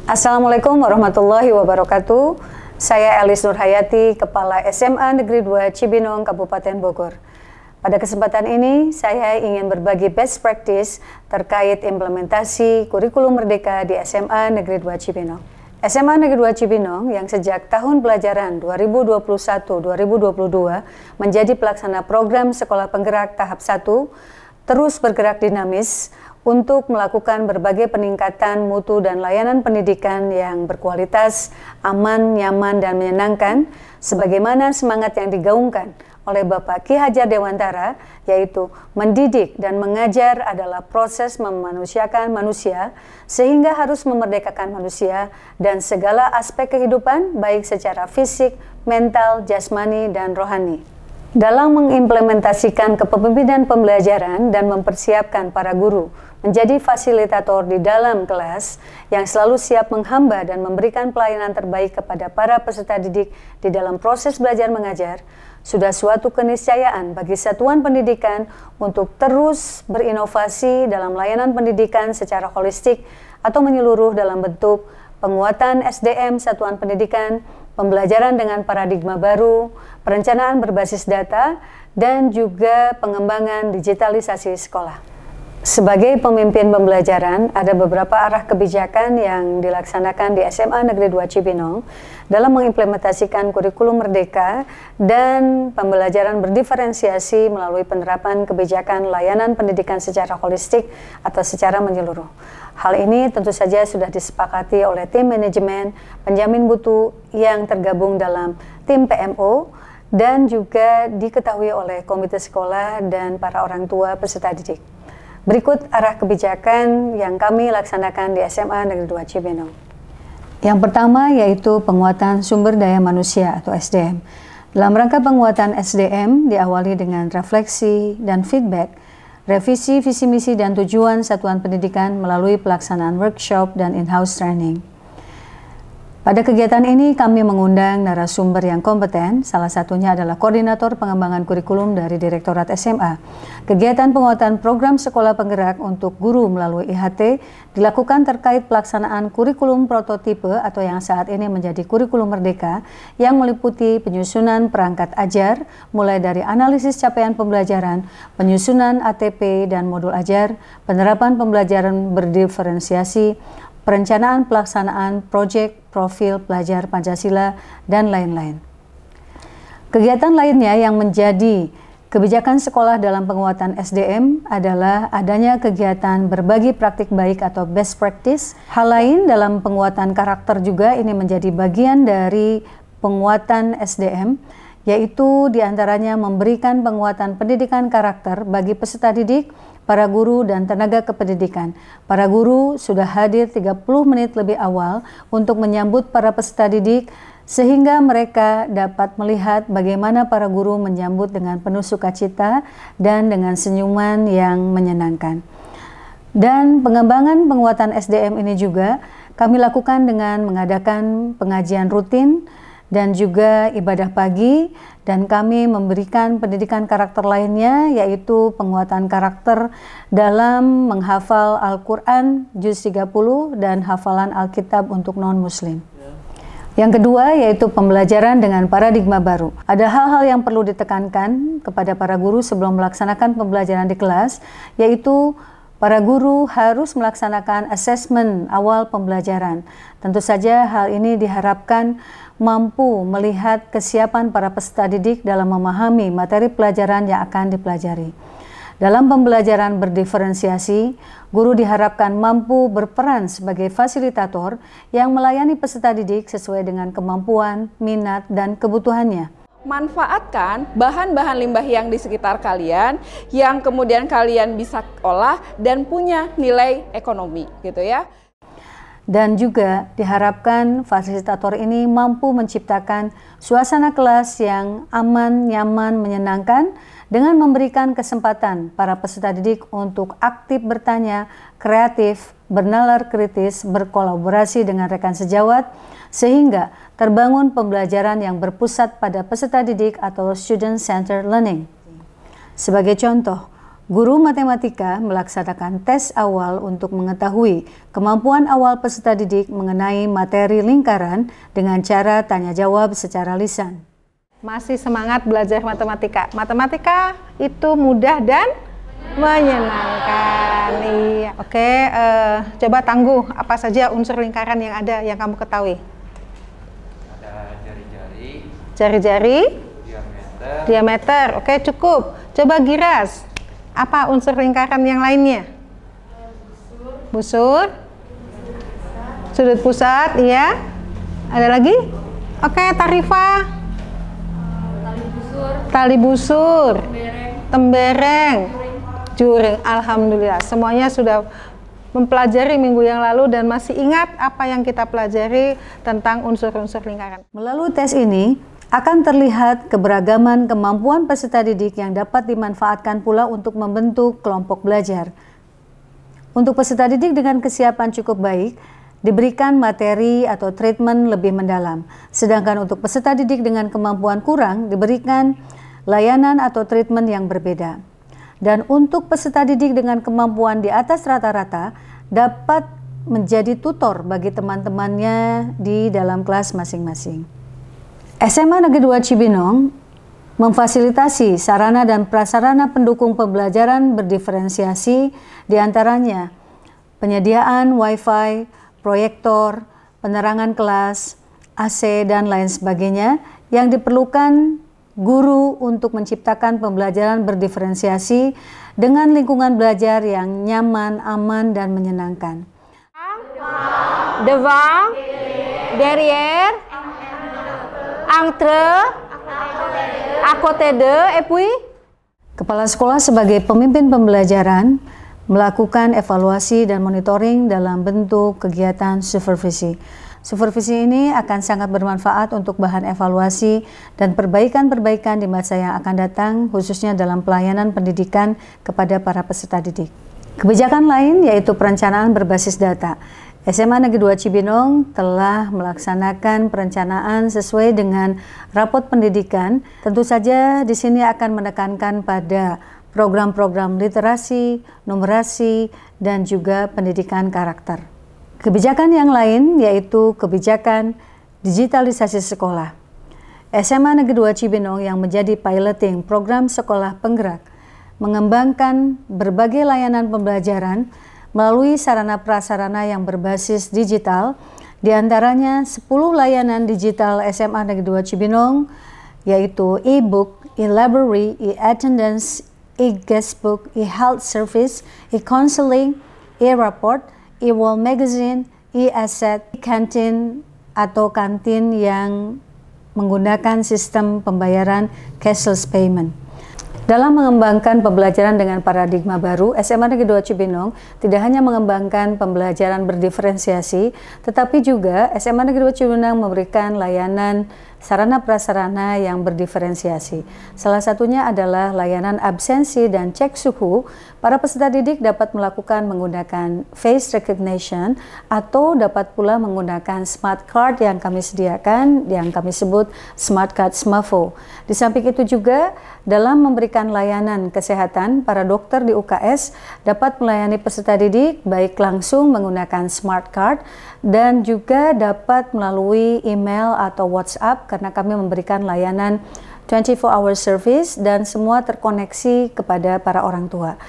Assalamualaikum warahmatullahi wabarakatuh. Saya Elis Nurhayati, Kepala SMA Negeri 2 Cibinong, Kabupaten Bogor. Pada kesempatan ini, saya ingin berbagi best practice terkait implementasi kurikulum merdeka di SMA Negeri 2 Cibinong. SMA Negeri 2 Cibinong yang sejak tahun pelajaran 2021-2022 menjadi pelaksana program Sekolah Penggerak tahap 1, terus bergerak dinamis untuk melakukan berbagai peningkatan mutu dan layanan pendidikan yang berkualitas, aman, nyaman, dan menyenangkan, sebagaimana semangat yang digaungkan oleh Bapak Ki Hajar Dewantara, yaitu mendidik dan mengajar adalah proses memanusiakan manusia, sehingga harus memerdekakan manusia dan segala aspek kehidupan, baik secara fisik, mental, jasmani, dan rohani. Dalam mengimplementasikan kepemimpinan pembelajaran dan mempersiapkan para guru menjadi fasilitator di dalam kelas yang selalu siap menghamba dan memberikan pelayanan terbaik kepada para peserta didik di dalam proses belajar mengajar, sudah suatu keniscayaan bagi satuan pendidikan untuk terus berinovasi dalam layanan pendidikan secara holistik atau menyeluruh dalam bentuk penguatan SDM satuan pendidikan, pembelajaran dengan paradigma baru, perencanaan berbasis data, dan juga pengembangan digitalisasi sekolah. Sebagai pemimpin pembelajaran, ada beberapa arah kebijakan yang dilaksanakan di SMA Negeri 2 Cibinong dalam mengimplementasikan kurikulum merdeka dan pembelajaran berdiferensiasi melalui penerapan kebijakan layanan pendidikan secara holistik atau secara menyeluruh. Hal ini tentu saja sudah disepakati oleh tim manajemen penjamin mutu yang tergabung dalam tim PMO dan juga diketahui oleh komite sekolah dan para orang tua peserta didik. Berikut arah kebijakan yang kami laksanakan di SMA Negeri 2 Cibinong. Yang pertama yaitu penguatan sumber daya manusia atau SDM. Dalam rangka penguatan SDM diawali dengan refleksi dan feedback, revisi visi misi dan tujuan satuan pendidikan melalui pelaksanaan workshop dan in-house training. Pada kegiatan ini kami mengundang narasumber yang kompeten, salah satunya adalah Koordinator Pengembangan Kurikulum dari Direktorat SMA. Kegiatan penguatan program Sekolah Penggerak untuk guru melalui IHT dilakukan terkait pelaksanaan kurikulum prototipe atau yang saat ini menjadi kurikulum merdeka yang meliputi penyusunan perangkat ajar, mulai dari analisis capaian pembelajaran, penyusunan ATP dan modul ajar, penerapan pembelajaran berdiferensiasi, perencanaan pelaksanaan proyek profil pelajar Pancasila, dan lain-lain. Kegiatan lainnya yang menjadi kebijakan sekolah dalam penguatan SDM adalah adanya kegiatan berbagi praktik baik atau best practice. Hal lain dalam penguatan karakter juga ini menjadi bagian dari penguatan SDM, yaitu diantaranya memberikan penguatan pendidikan karakter bagi peserta didik, para guru dan tenaga kependidikan. Para guru sudah hadir 30 menit lebih awal untuk menyambut para peserta didik sehingga mereka dapat melihat bagaimana para guru menyambut dengan penuh sukacita dan dengan senyuman yang menyenangkan. Dan pengembangan penguatan SDM ini juga kami lakukan dengan mengadakan pengajian rutin dan juga ibadah pagi, dan kami memberikan pendidikan karakter lainnya, yaitu penguatan karakter dalam menghafal Al-Quran juz 30 dan hafalan Alkitab untuk non-muslim. Yang kedua yaitu pembelajaran dengan paradigma baru. Ada hal-hal yang perlu ditekankan kepada para guru sebelum melaksanakan pembelajaran di kelas, yaitu para guru harus melaksanakan asesmen awal pembelajaran. Tentu saja hal ini diharapkan mampu melihat kesiapan para peserta didik dalam memahami materi pelajaran yang akan dipelajari. Dalam pembelajaran berdiferensiasi, guru diharapkan mampu berperan sebagai fasilitator yang melayani peserta didik sesuai dengan kemampuan, minat, dan kebutuhannya. Manfaatkan bahan-bahan limbah yang di sekitar kalian yang kemudian kalian bisa olah dan punya nilai ekonomi gitu ya. Dan juga diharapkan fasilitator ini mampu menciptakan suasana kelas yang aman, nyaman, menyenangkan dengan memberikan kesempatan para peserta didik untuk aktif bertanya, kreatif, bernalar kritis, berkolaborasi dengan rekan sejawat, sehingga terbangun pembelajaran yang berpusat pada peserta didik atau student-centered learning. Sebagai contoh, Guru matematika melaksanakan tes awal untuk mengetahui kemampuan awal peserta didik mengenai materi lingkaran dengan cara tanya jawab secara lisan. Masih semangat belajar matematika? Matematika itu mudah dan menyenangkan. Iya. Oke, coba tangguh apa saja unsur lingkaran yang ada yang kamu ketahui? Ada jari-jari, Jari-jari, diameter, diameter. Oke, cukup. Coba Giras. Apa unsur lingkaran yang lainnya? Busur. Sudut pusat, iya. Ada lagi? Oke, Tarifa. Tali busur. Tembereng. Juring. Alhamdulillah. Semuanya sudah mempelajari minggu yang lalu dan masih ingat apa yang kita pelajari tentang unsur-unsur lingkaran. Melalui tes ini akan terlihat keberagaman kemampuan peserta didik yang dapat dimanfaatkan pula untuk membentuk kelompok belajar. Untuk peserta didik dengan kesiapan cukup baik, diberikan materi atau treatment lebih mendalam. Sedangkan untuk peserta didik dengan kemampuan kurang, diberikan layanan atau treatment yang berbeda. Dan untuk peserta didik dengan kemampuan di atas rata-rata, dapat menjadi tutor bagi teman-temannya di dalam kelas masing-masing. SMA Negeri 2 Cibinong memfasilitasi sarana dan prasarana pendukung pembelajaran berdiferensiasi, diantaranya penyediaan Wi-Fi, proyektor, penerangan kelas, AC, dan lain sebagainya yang diperlukan guru untuk menciptakan pembelajaran berdiferensiasi dengan lingkungan belajar yang nyaman, aman, dan menyenangkan. Devant, derrière, entre, à côté de, et puis. Kepala sekolah sebagai pemimpin pembelajaran melakukan evaluasi dan monitoring dalam bentuk kegiatan supervisi. Supervisi ini akan sangat bermanfaat untuk bahan evaluasi dan perbaikan-perbaikan di masa yang akan datang, khususnya dalam pelayanan pendidikan kepada para peserta didik. Kebijakan lain yaitu perencanaan berbasis data. SMA Negeri 2 Cibinong telah melaksanakan perencanaan sesuai dengan rapot pendidikan. Tentu saja di sini akan menekankan pada program-program literasi, numerasi, dan juga pendidikan karakter. Kebijakan yang lain yaitu kebijakan digitalisasi sekolah. SMA Negeri 2 Cibinong yang menjadi piloting program sekolah penggerak mengembangkan berbagai layanan pembelajaran melalui sarana prasarana yang berbasis digital, diantaranya 10 layanan digital SMA Negeri 2 Cibinong, yaitu e-book, e-library, e-attendance, e-guestbook, e-health service, e-counseling, e-report, e-wall magazine, e-asset, e-kantin atau kantin yang menggunakan sistem pembayaran cashless payment. Dalam mengembangkan pembelajaran dengan paradigma baru, SMA Negeri 2 Cibinong tidak hanya mengembangkan pembelajaran berdiferensiasi, tetapi juga SMA Negeri 2 Cibinong memberikan layanan sarana prasarana yang berdiferensiasi. Salah satunya adalah layanan absensi dan cek suhu. Para peserta didik dapat melakukan menggunakan face recognition atau dapat pula menggunakan smart card yang kami sediakan, yang kami sebut smart card SMAFO. Di samping itu juga dalam memberikan layanan kesehatan, para dokter di UKS dapat melayani peserta didik baik langsung menggunakan smart card dan juga dapat melalui email atau WhatsApp karena kami memberikan layanan 24-hour service dan semua terkoneksi kepada para orang tua.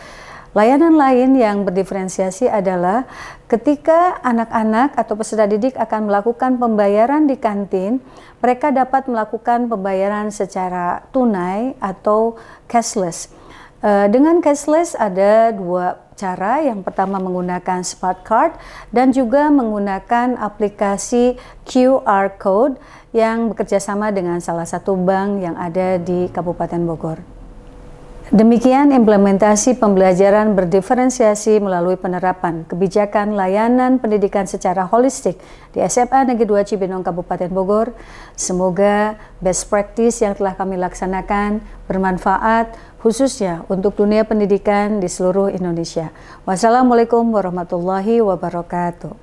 Layanan lain yang berdiferensiasi adalah ketika anak-anak atau peserta didik akan melakukan pembayaran di kantin, mereka dapat melakukan pembayaran secara tunai atau cashless. Dengan cashless ada dua cara. Yang pertama menggunakan smart card dan juga menggunakan aplikasi QR code yang bekerjasama dengan salah satu bank yang ada di Kabupaten Bogor. Demikian implementasi pembelajaran berdiferensiasi melalui penerapan kebijakan layanan pendidikan secara holistik di SMA Negeri 2 Cibinong Kabupaten Bogor. Semoga best practice yang telah kami laksanakan bermanfaat khususnya untuk dunia pendidikan di seluruh Indonesia. Wassalamualaikum warahmatullahi wabarakatuh.